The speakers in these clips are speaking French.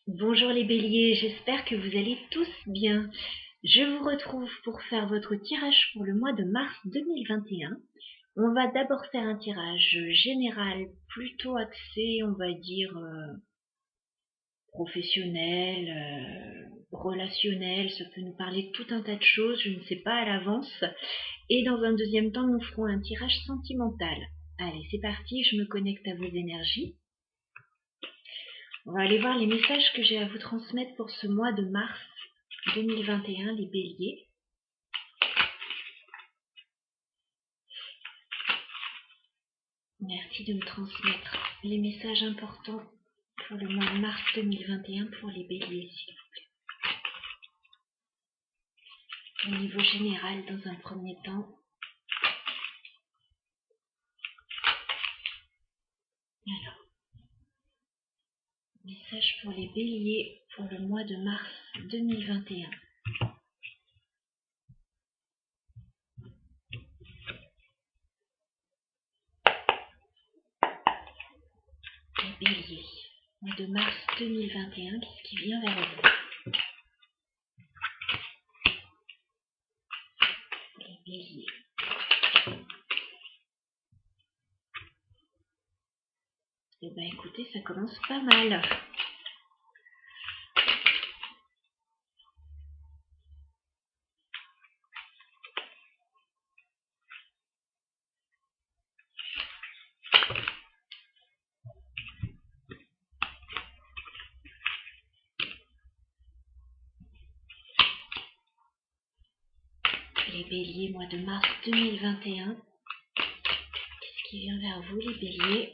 Bonjour les béliers, j'espère que vous allez tous bien. Je vous retrouve pour faire votre tirage pour le mois de mars 2021. On va d'abord faire un tirage général plutôt axé, on va dire, professionnel, relationnel, ça peut nous parler de tout un tas de choses, je ne sais pas à l'avance. Et dans un deuxième temps, nous ferons un tirage sentimental. Allez, c'est parti, je me connecte à vos énergies. On va aller voir les messages que j'ai à vous transmettre pour ce mois de mars 2021, les béliers. Merci de me transmettre les messages importants pour le mois de mars 2021 pour les béliers, s'il vous plaît. Au niveau général, dans un premier temps. Alors, message pour les béliers pour le mois de mars 2021. Les béliers, mois de mars 2021, qu'est-ce qui vient vers vous? Les béliers. Eh bien écoutez, ça commence pas mal. Les béliers, mois de mars 2021. Qu'est-ce qui vient vers vous, les béliers,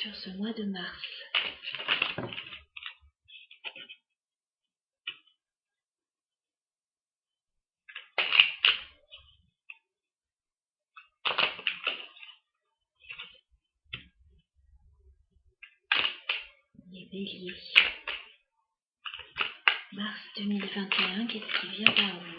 sur ce mois de mars? Les béliers. Mars 2021, qu'est-ce qui vient vers vous?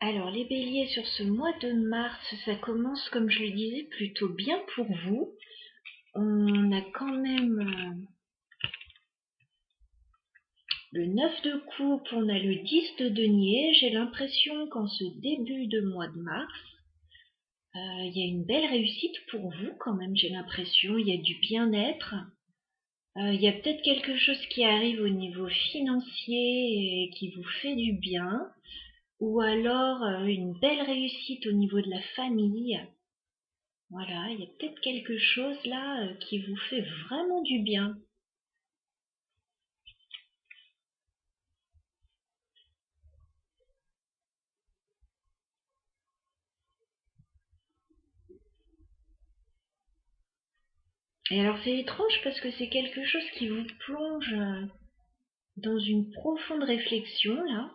Alors, les béliers, sur ce mois de mars, ça commence, comme je le disais, plutôt bien pour vous. On a quand même le 9 de coupe, on a le 10 de denier. J'ai l'impression qu'en ce début de mois de mars, il y a une belle réussite pour vous quand même, j'ai l'impression. Il y a du bien-être. Il y a peut-être quelque chose qui arrive au niveau financier et qui vous fait du bien. Ou alors une belle réussite au niveau de la famille. Voilà, il y a peut-être quelque chose là qui vous fait vraiment du bien. Et alors c'est étrange parce que c'est quelque chose qui vous plonge dans une profonde réflexion là.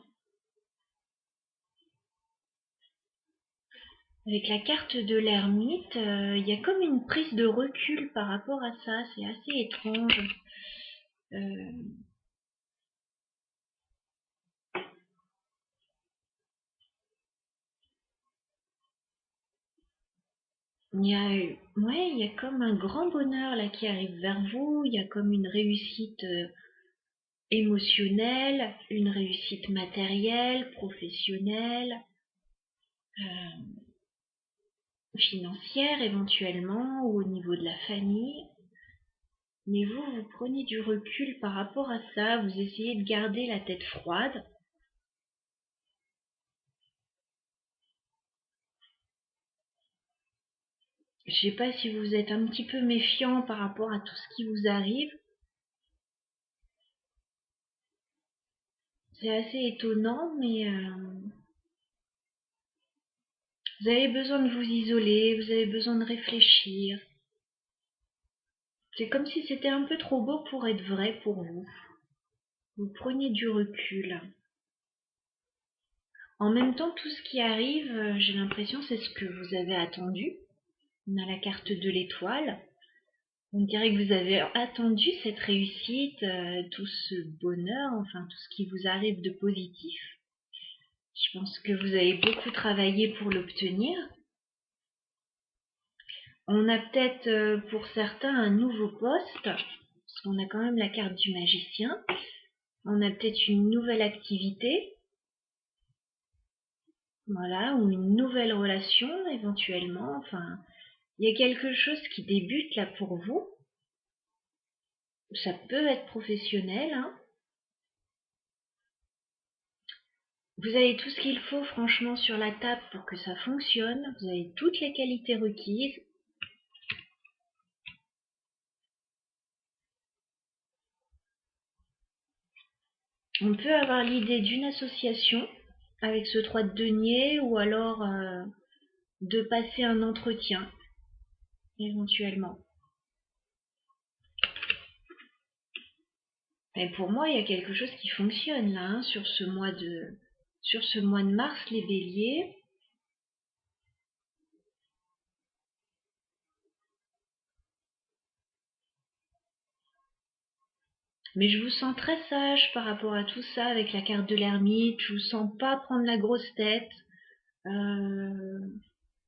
Avec la carte de l'ermite, il y a comme une prise de recul par rapport à ça, c'est assez étrange. Il y a comme un grand bonheur là qui arrive vers vous, il y a comme une réussite émotionnelle, une réussite matérielle, professionnelle, financière éventuellement, ou au niveau de la famille. Mais vous prenez du recul par rapport à ça, vous essayez de garder la tête froide. Je sais pas si vous êtes un petit peu méfiant par rapport à tout ce qui vous arrive. C'est assez étonnant, mais vous avez besoin de vous isoler, vous avez besoin de réfléchir. C'est comme si c'était un peu trop beau pour être vrai pour vous. Vous preniez du recul. En même temps, tout ce qui arrive, j'ai l'impression, c'est ce que vous avez attendu. On a la carte de l'étoile. On dirait que vous avez attendu cette réussite, tout ce bonheur, enfin tout ce qui vous arrive de positif. Je pense que vous avez beaucoup travaillé pour l'obtenir. On a peut-être pour certains un nouveau poste, parce qu'on a quand même la carte du magicien. On a peut-être une nouvelle activité, voilà, ou une nouvelle relation éventuellement. Enfin, il y a quelque chose qui débute là pour vous. Ça peut être professionnel, hein. Vous avez tout ce qu'il faut franchement sur la table pour que ça fonctionne. Vous avez toutes les qualités requises. On peut avoir l'idée d'une association avec ce 3 de denier ou alors de passer un entretien éventuellement. Et pour moi, il y a quelque chose qui fonctionne là, hein, sur ce mois de mars, les béliers. Mais je vous sens très sage par rapport à tout ça avec la carte de l'ermite. Je vous sens pas prendre la grosse tête.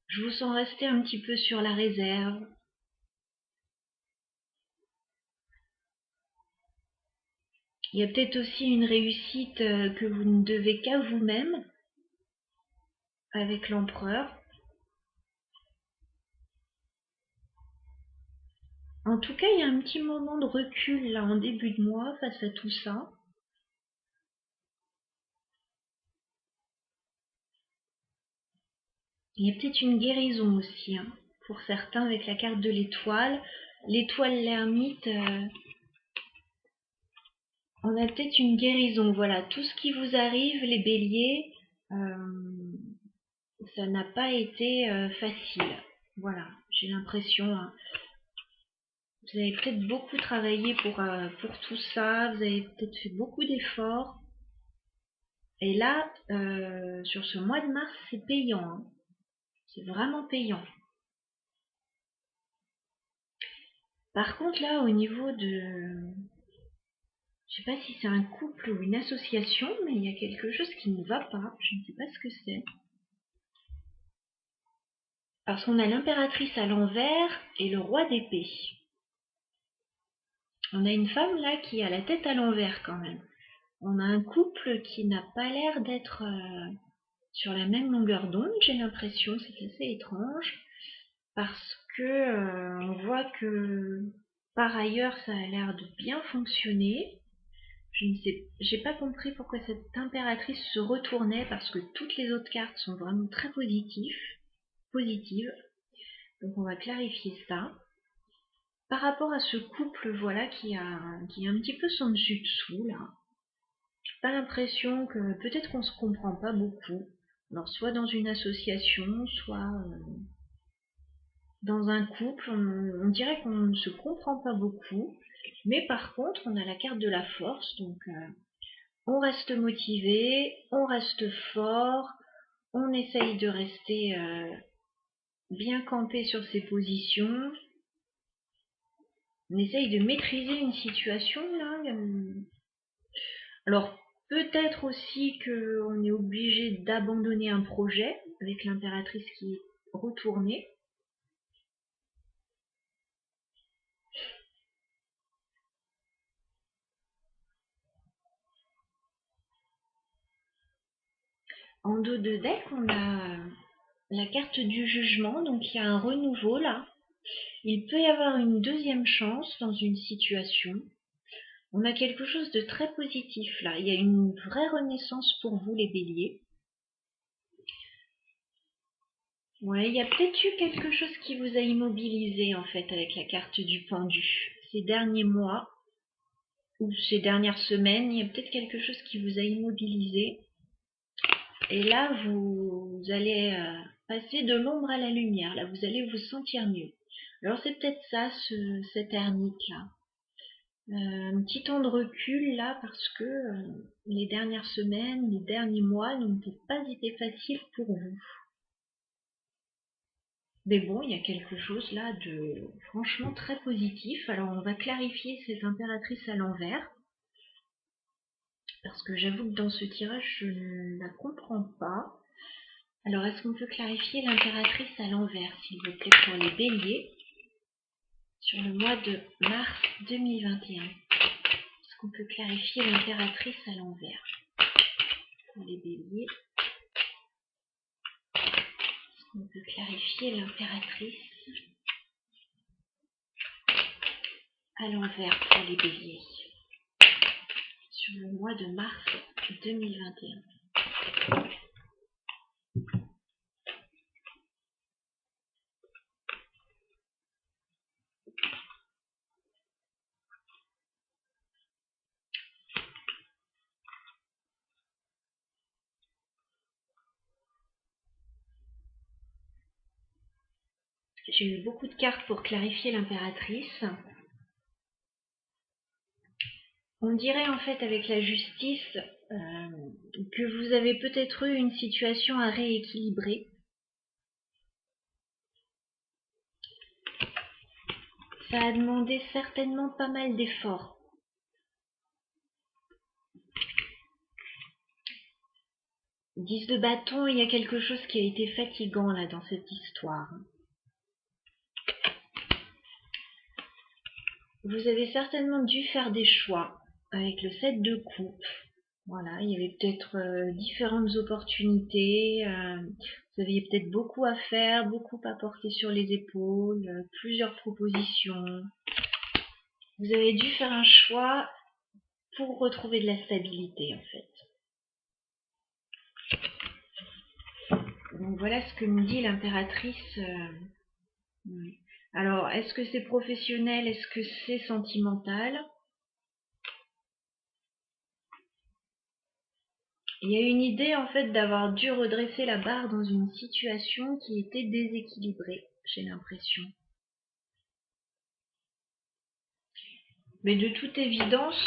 Je vous sens rester un petit peu sur la réserve. Il y a peut-être aussi une réussite que vous ne devez qu'à vous-même avec l'empereur. En tout cas, il y a un petit moment de recul là en début de mois face à tout ça. Il y a peut-être une guérison aussi, hein, pour certains avec la carte de l'étoile. L'étoile l'ermite, on a peut-être une guérison. Voilà, tout ce qui vous arrive, les béliers, ça n'a pas été facile. Voilà, j'ai l'impression, hein. Vous avez peut-être beaucoup travaillé pour tout ça, vous avez peut-être fait beaucoup d'efforts. Et là, sur ce mois de mars, c'est payant, hein. C'est vraiment payant. Par contre, là, au niveau de... Je sais pas si c'est un couple ou une association, mais il y a quelque chose qui ne va pas. Je ne sais pas ce que c'est. Parce qu'on a l'impératrice à l'envers et le roi d'épée. On a une femme là qui a la tête à l'envers quand même. On a un couple qui n'a pas l'air d'être sur la même longueur d'onde, j'ai l'impression. C'est assez étrange. Parce que on voit que par ailleurs ça a l'air de bien fonctionner. Je ne sais, j'ai pas compris pourquoi cette impératrice se retournait parce que toutes les autres cartes sont vraiment très positives. Donc on va clarifier ça. Par rapport à ce couple, voilà, qui a un petit peu son dessus-dessous, là. J'ai pas l'impression que, peut-être qu'on se comprend pas beaucoup. Alors, soit dans une association, soit dans un couple, on dirait qu'on ne se comprend pas beaucoup. Mais par contre, on a la carte de la force, donc on reste motivé, on reste fort, on essaye de rester bien campé sur ses positions. On essaye de maîtriser une situation là. Alors peut-être aussi qu'on est obligé d'abandonner un projet avec l'impératrice qui est retournée. En dos de deck, on a la carte du jugement, donc il y a un renouveau là. Il peut y avoir une deuxième chance dans une situation. On a quelque chose de très positif là. Il y a une vraie renaissance pour vous les béliers. Ouais, il y a peut-être eu quelque chose qui vous a immobilisé en fait avec la carte du pendu ces derniers mois. ou ces dernières semaines, il y a peut-être quelque chose qui vous a immobilisé. Et là, vous allez passer de l'ombre à la lumière. Là, vous allez vous sentir mieux. Alors, c'est peut-être ça, cette ermite-là. Un petit temps de recul, là, parce que les dernières semaines, les derniers mois n'ont peut-être pas été faciles pour vous. Mais bon, il y a quelque chose là de franchement très positif. Alors, on va clarifier cette impératrice à l'envers. Parce que j'avoue que dans ce tirage, je ne la comprends pas. Alors, est-ce qu'on peut clarifier l'impératrice à l'envers, s'il vous plaît, pour les béliers, sur le mois de mars 2021? Est-ce qu'on peut clarifier l'impératrice à l'envers pour les béliers? Est-ce qu'on peut clarifier l'impératrice à l'envers pour les béliers sur le mois de mars 2021? J'ai eu beaucoup de cartes pour clarifier l'impératrice. On dirait en fait avec la justice que vous avez peut-être eu une situation à rééquilibrer. Ça a demandé certainement pas mal d'efforts. Dix de bâton, il y a quelque chose qui a été fatigant là dans cette histoire. Vous avez certainement dû faire des choix avec le 7 de coupe. Voilà, il y avait peut-être différentes opportunités. Vous aviez peut-être beaucoup à faire, beaucoup à porter sur les épaules, plusieurs propositions. Vous avez dû faire un choix pour retrouver de la stabilité en fait. Donc voilà ce que nous dit l'impératrice. Alors, est-ce que c'est professionnel? Est-ce que c'est sentimental? Il y a une idée en fait d'avoir dû redresser la barre dans une situation qui était déséquilibrée, j'ai l'impression. Mais de toute évidence,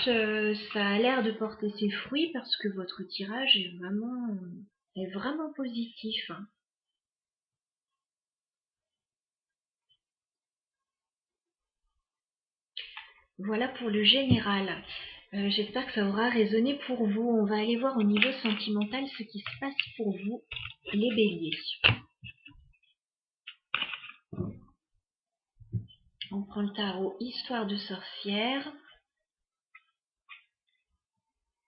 ça a l'air de porter ses fruits parce que votre tirage est vraiment positif. Voilà pour le général. J'espère que ça aura résonné pour vous. On va aller voir au niveau sentimental ce qui se passe pour vous, les béliers. On prend le tarot Histoire de sorcière.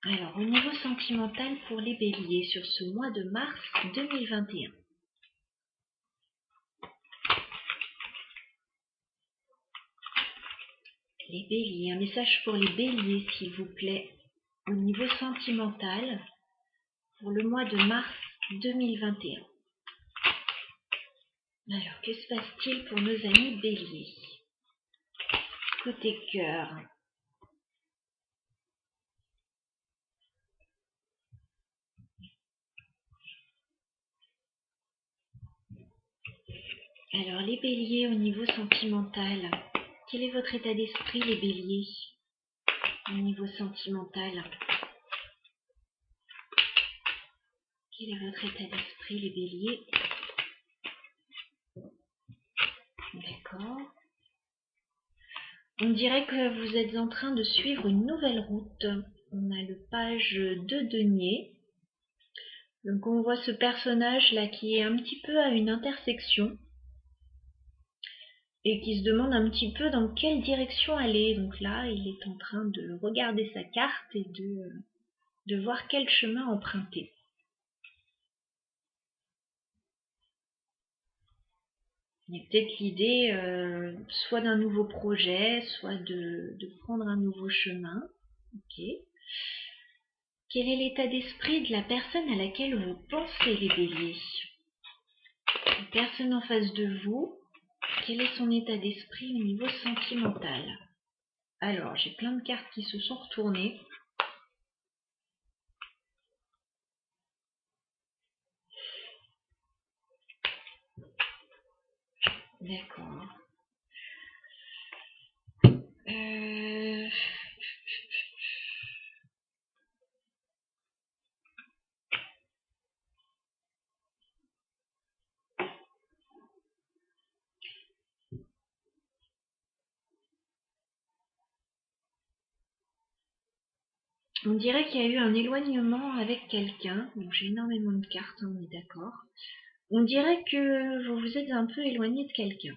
Alors, au niveau sentimental pour les béliers sur ce mois de mars 2021. Les béliers, un message pour les béliers, s'il vous plaît, au niveau sentimental pour le mois de mars 2021. Alors, que se passe-t-il pour nos amis béliers? Côté cœur. Alors, les béliers au niveau sentimental. Quel est votre état d'esprit, les béliers, au niveau sentimental? Quel est votre état d'esprit, les béliers? D'accord. On dirait que vous êtes en train de suivre une nouvelle route. On a le page de denier. Donc on voit ce personnage là qui est un petit peu à une intersection et qui se demande un petit peu dans quelle direction aller. Donc là, il est en train de regarder sa carte et de voir quel chemin emprunter. Il y a peut-être l'idée soit d'un nouveau projet, soit de prendre un nouveau chemin. Ok. Quel est l'état d'esprit de la personne à laquelle vous pensez, les béliers? La personne en face de vous, quel est son état d'esprit au niveau sentimental? Alors, j'ai plein de cartes qui se sont retournées. D'accord. On dirait qu'il y a eu un éloignement avec quelqu'un. Bon, j'ai énormément de cartes, on est d'accord. On dirait que vous vous êtes un peu éloigné de quelqu'un.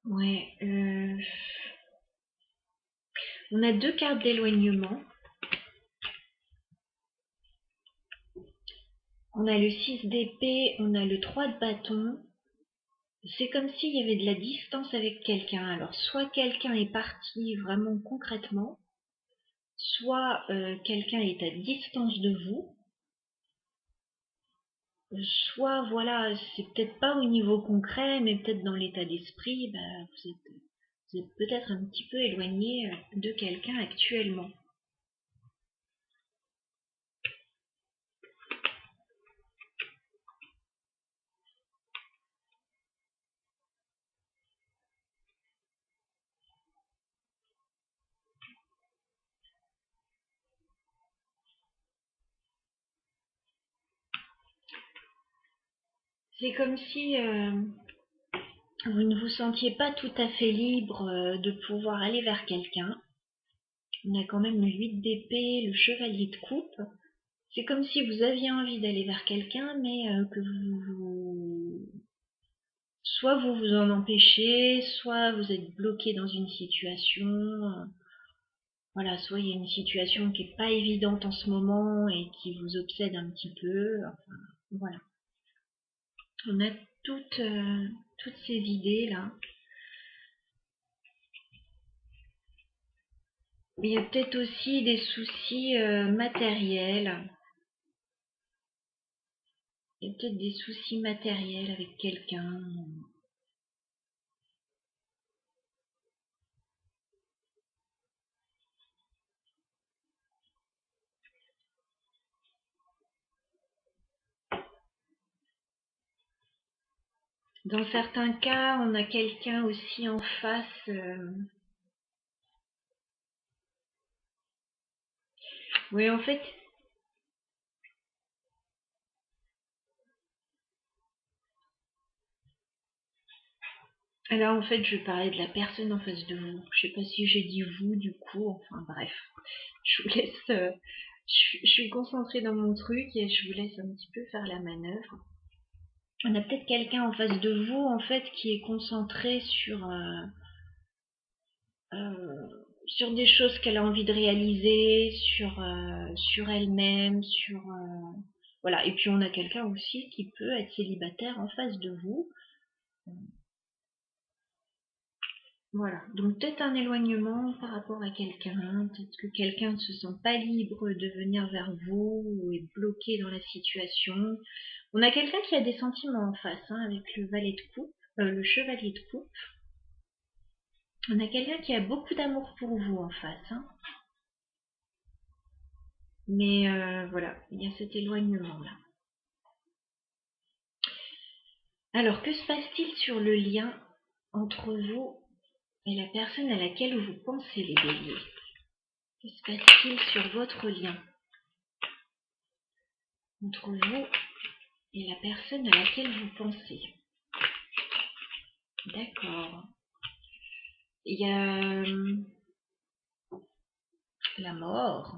Ouais. On a 2 cartes d'éloignement. On a le 6 d'épée, on a le 3 de bâton. C'est comme s'il y avait de la distance avec quelqu'un. Alors, soit quelqu'un est parti vraiment concrètement, soit quelqu'un est à distance de vous, soit, voilà, c'est peut-être pas au niveau concret, mais peut-être dans l'état d'esprit, vous êtes peut-être un petit peu éloigné de quelqu'un actuellement. C'est comme si vous ne vous sentiez pas tout à fait libre de pouvoir aller vers quelqu'un. On a quand même le 8 d'épée, le chevalier de coupe. C'est comme si vous aviez envie d'aller vers quelqu'un, mais que soit vous vous en empêchez, soit vous êtes bloqué dans une situation. Voilà, soit il y a une situation qui est pas évidente en ce moment et qui vous obsède un petit peu. Enfin, voilà. On a toutes ces idées là. Il y a peut-être aussi des soucis matériels. Il y a peut-être des soucis matériels avec quelqu'un. Dans certains cas, on a quelqu'un aussi en face. Oui, en fait, alors en fait, je parlais de la personne en face de vous. Je sais pas si j'ai dit vous, du coup, enfin bref. Je vous laisse. Je suis concentrée dans mon truc et je vous laisse un petit peu faire la manœuvre. On a peut-être quelqu'un en face de vous, en fait, qui est concentré sur des choses qu'elle a envie de réaliser, sur elle-même, voilà. Et puis on a quelqu'un aussi qui peut être célibataire en face de vous. Voilà. Donc peut-être un éloignement par rapport à quelqu'un, peut-être que quelqu'un ne se sent pas libre de venir vers vous ou est bloqué dans la situation. On a quelqu'un qui a des sentiments en face, hein, avec le valet de coupe, le chevalier de coupe. On a quelqu'un qui a beaucoup d'amour pour vous en face, hein. Mais voilà, il y a cet éloignement-là. Alors, que se passe-t-il sur le lien entre vous et la personne à laquelle vous pensez, les béliers? Que se passe-t-il sur votre lien entre vous et la personne à laquelle vous pensez? D'accord. Il y a la mort.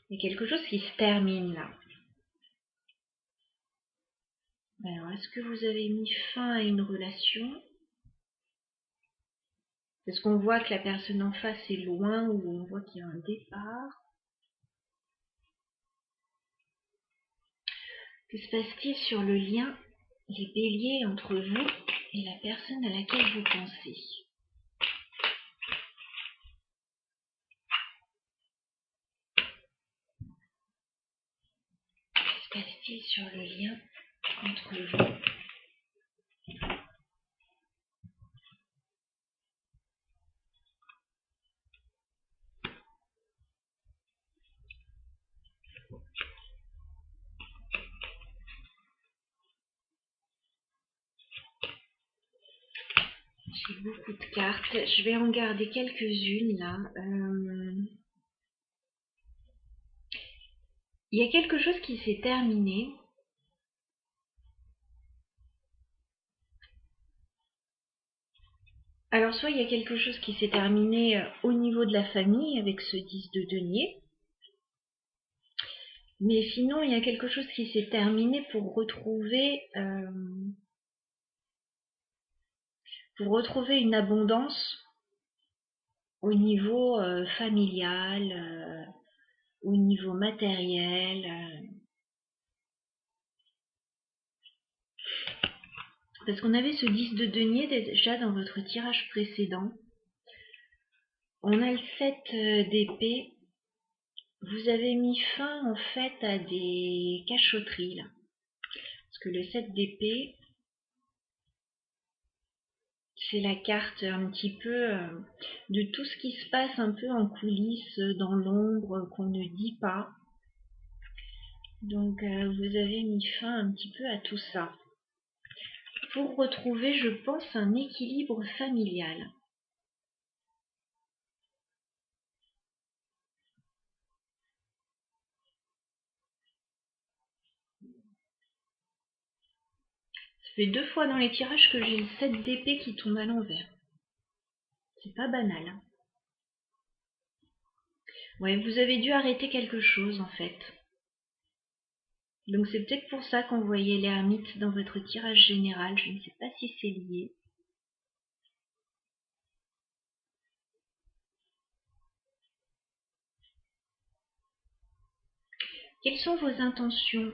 Il y a quelque chose qui se termine là. Alors, est-ce que vous avez mis fin à une relation? Est-ce qu'on voit que la personne en face est loin ou on voit qu'il y a un départ? Que se passe-t-il sur le lien, les béliers, entre vous et la personne à laquelle vous pensez? difficile sur le lien entre vous. J'ai beaucoup de cartes. Je vais en garder quelques-unes là. Il y a quelque chose qui s'est terminé. Alors soit il y a quelque chose qui s'est terminé au niveau de la famille avec ce 10 de denier. Mais sinon il y a quelque chose qui s'est terminé pour retrouver une abondance au niveau familial, au niveau matériel. Parce qu'on avait ce 10 de denier déjà dans votre tirage précédent. On a le 7 d'épée. Vous avez mis fin en fait à des cachotteries là. Parce que le 7 d'épée, c'est la carte un petit peu de tout ce qui se passe un peu en coulisses, dans l'ombre, qu'on ne dit pas. Donc vous avez mis fin un petit peu à tout ça. Pour retrouver, je pense, un équilibre familial. Ça fait 2 fois dans les tirages que j'ai le 7 d'épée qui tombe à l'envers. C'est pas banal. Hein. Ouais, vous avez dû arrêter quelque chose en fait. Donc c'est peut-être pour ça qu'on voyait l'ermite dans votre tirage général. Je ne sais pas si c'est lié. Quelles sont vos intentions,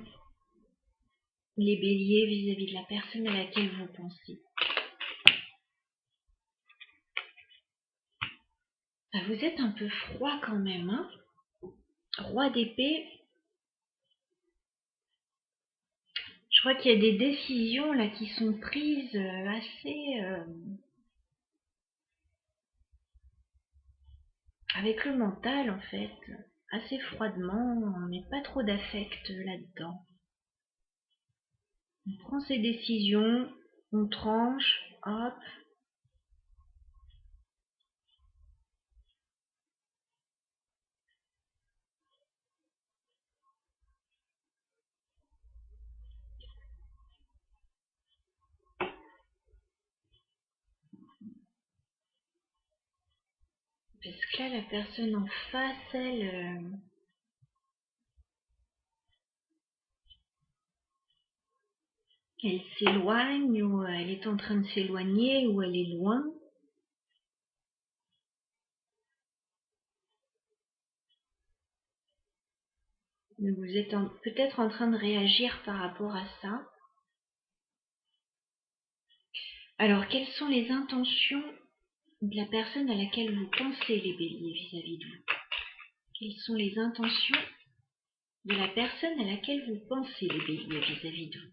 les béliers, vis-à-vis de la personne à laquelle vous pensez? Ah, vous êtes un peu froid quand même, hein? Roi d'épée. Je crois qu'il y a des décisions là qui sont prises assez avec le mental en fait, assez froidement. On met pas trop d'affect là-dedans. On prend ses décisions, on tranche, hop. Parce que là, la personne en face, elle s'éloigne ou elle est en train de s'éloigner ou elle est loin. Vous êtes peut-être en train de réagir par rapport à ça. Alors, quelles sont les intentions de la personne à laquelle vous pensez, les béliers, vis-à-vis de vous? Quelles sont les intentions de la personne à laquelle vous pensez, les béliers, vis-à-vis de vous?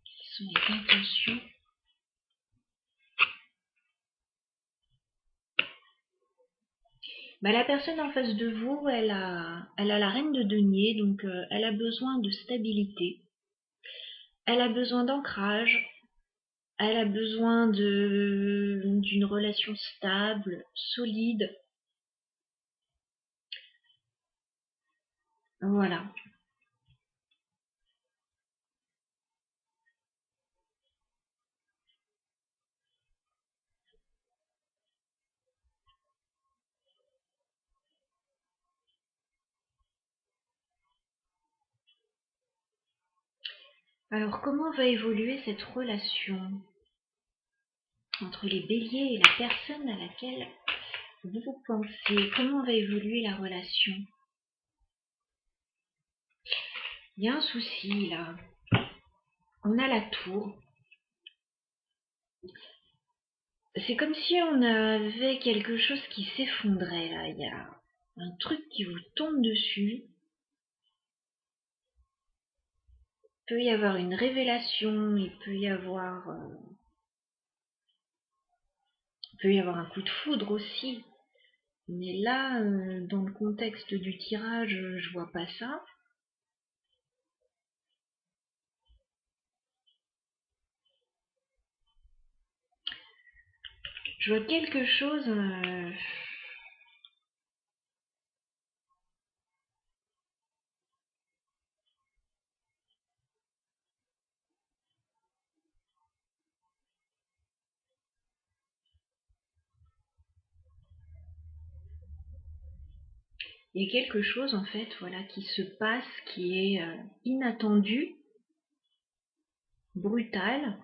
Quelles sont les intentions? La personne en face de vous, elle a la reine de denier, donc elle a besoin de stabilité. Elle a besoin d'ancrage. Elle a besoin d'une relation stable, solide. Voilà. Alors, comment va évoluer cette relation entre les béliers et la personne à laquelle vous pensez? Comment va évoluer la relation? Il y a un souci là. On a la tour. C'est comme si on avait quelque chose qui s'effondrait là. Il y a un truc qui vous tombe dessus. peut y avoir une révélation, il peut y avoir un coup de foudre aussi. Mais là, dans le contexte du tirage, je vois pas ça. Je vois quelque chose... il y a quelque chose en fait, voilà, qui se passe, qui est inattendu, brutal.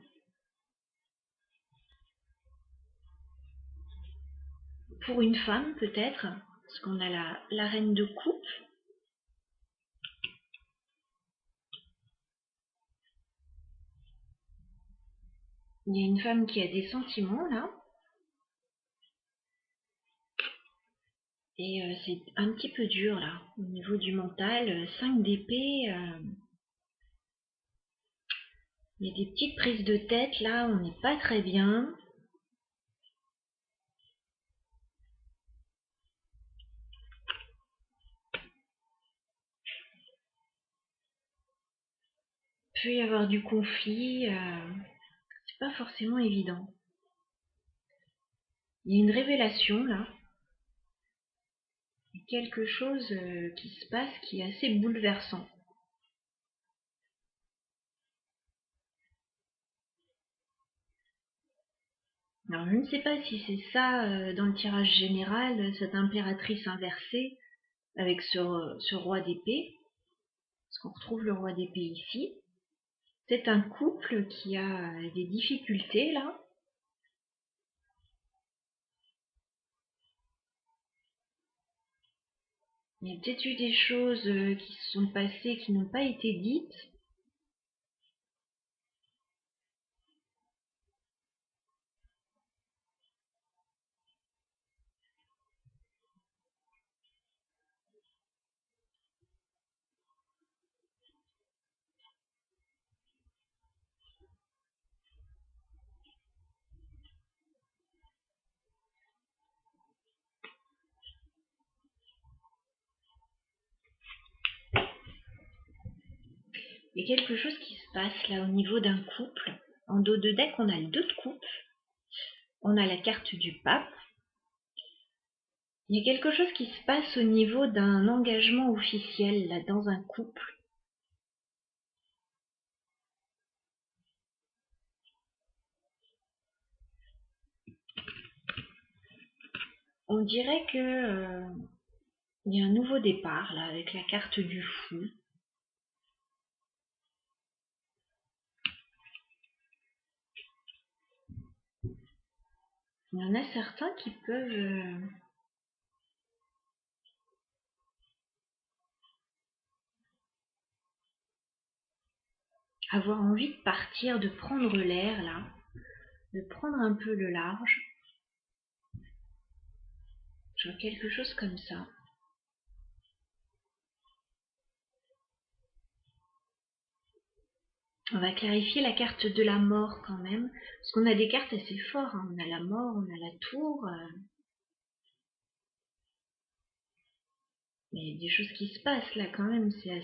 Pour une femme peut-être, parce qu'on a la reine de coupe. Il y a une femme qui a des sentiments là. Et c'est un petit peu dur là, au niveau du mental. 5 d'épée, il y a des petites prises de tête là, on n'est pas très bien. Il peut y avoir du conflit, c'est pas forcément évident. Il y a une révélation là, quelque chose qui se passe qui est assez bouleversant. Alors je ne sais pas si c'est ça dans le tirage général, cette impératrice inversée avec ce roi d'épée, parce qu'on retrouve le roi d'épée ici. C'est un couple qui a des difficultés là. Il y a peut-être eu des choses qui se sont passées qui n'ont pas été dites. Il y a quelque chose qui se passe là au niveau d'un couple. En dos de deck, on a le 2 de coupe. On a la carte du pape. Il y a quelque chose qui se passe au niveau d'un engagement officiel là dans un couple. On dirait que il y a un nouveau départ là avec la carte du fou. Il y en a certains qui peuvent avoir envie de partir, de prendre l'air là, de prendre un peu le large. Je vois quelque chose comme ça. On va clarifier la carte de la mort quand même, parce qu'on a des cartes assez fortes. Hein. On a la mort, on a la tour. Mais il y a des choses qui se passent là quand même. C'est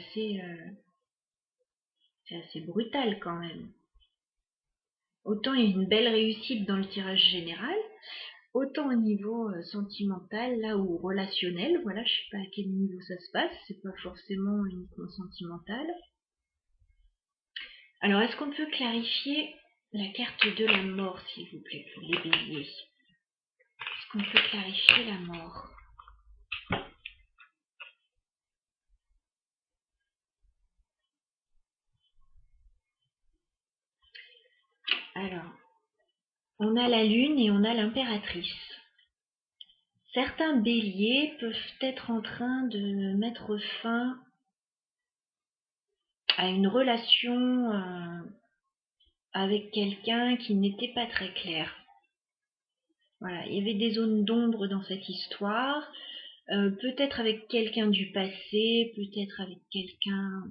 assez brutal quand même. Autant il y a une belle réussite dans le tirage général, autant au niveau sentimental là ou relationnel, voilà, je sais pas à quel niveau ça se passe, c'est pas forcément uniquement sentimental. Alors est-ce qu'on peut clarifier la carte de la mort s'il vous plaît pour les béliers? Est-ce qu'on peut clarifier la mort? Alors, on a la lune et on a l'impératrice. Certains béliers peuvent être en train de mettre fin à une relation avec quelqu'un qui n'était pas très clair. Voilà, il y avait des zones d'ombre dans cette histoire, peut-être avec quelqu'un du passé, peut-être avec quelqu'un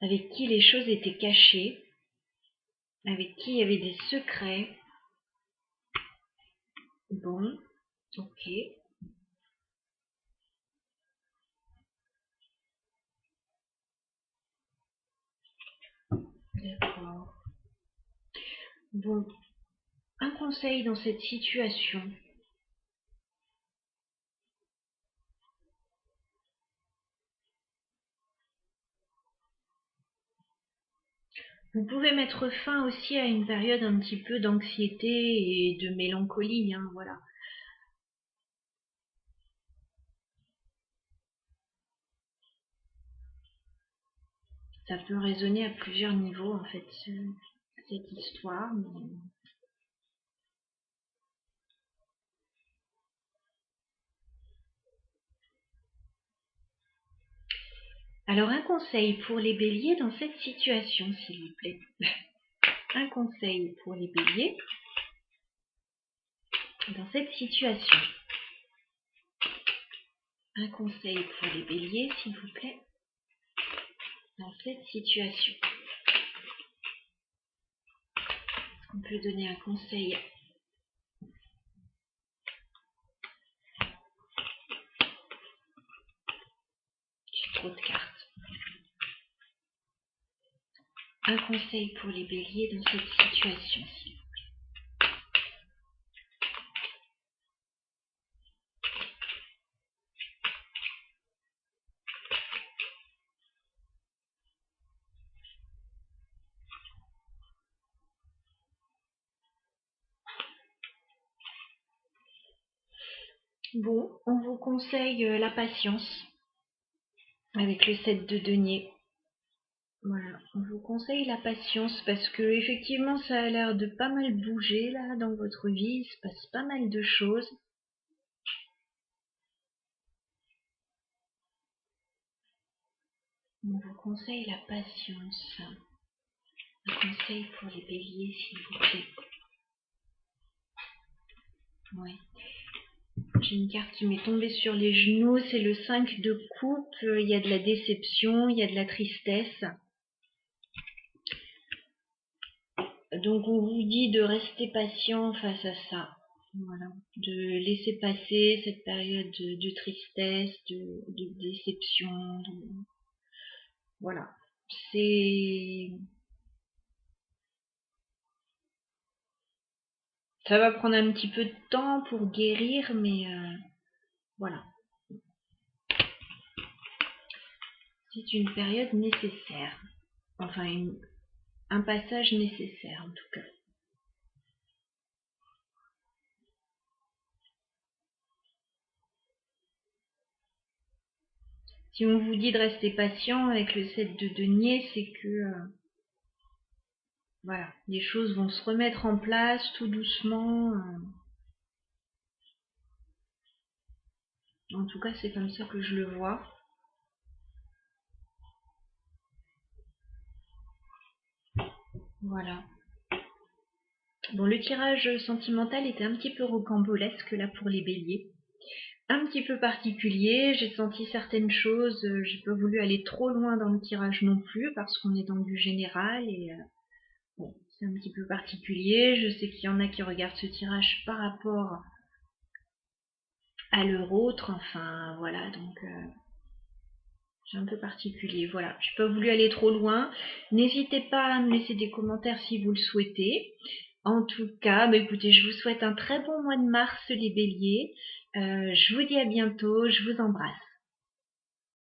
avec qui les choses étaient cachées, avec qui il y avait des secrets. Bon, ok. D'accord. Bon, un conseil dans cette situation. Vous pouvez mettre fin aussi à une période un petit peu d'anxiété et de mélancolie, hein, voilà. Ça peut résonner à plusieurs niveaux, en fait, cette histoire. Mais... Alors, un conseil pour les béliers dans cette situation, s'il vous plaît. Un conseil pour les béliers dans cette situation. Un conseil pour les béliers, s'il vous plaît, dans cette situation. Est-ce qu'on peut donner un conseil? J'ai trop de cartes. Un conseil pour les béliers dans cette situation, s'il vous plaît. Bon, on vous conseille la patience avec le 7 de denier. Voilà, on vous conseille la patience parce que effectivement ça a l'air de pas mal bouger là dans votre vie, il se passe pas mal de choses. On vous conseille la patience. Un conseil pour les béliers, s'il vous plaît. Ouais. J'ai une carte qui m'est tombée sur les genoux, c'est le 5 de coupe, il y a de la déception, il y a de la tristesse. Donc on vous dit de rester patient face à ça. Voilà, de laisser passer cette période de tristesse, de déception. Voilà, c'est... Ça va prendre un petit peu de temps pour guérir, mais voilà. C'est une période nécessaire. Enfin, un passage nécessaire en tout cas. Si on vous dit de rester patient avec le 7 de denier, c'est que voilà, les choses vont se remettre en place tout doucement. En tout cas, c'est comme ça que je le vois. Voilà. Bon, le tirage sentimental était un petit peu rocambolesque là pour les béliers. Un petit peu particulier, j'ai senti certaines choses, j'ai pas voulu aller trop loin dans le tirage non plus parce qu'on est dans du général et bon, c'est un petit peu particulier. Je sais qu'il y en a qui regardent ce tirage par rapport à leur autre, enfin voilà, donc c'est un peu particulier. Voilà, j'ai pas voulu aller trop loin. N'hésitez pas à me laisser des commentaires si vous le souhaitez. En tout cas, bah écoutez, je vous souhaite un très bon mois de mars les béliers. Je vous dis à bientôt, je vous embrasse.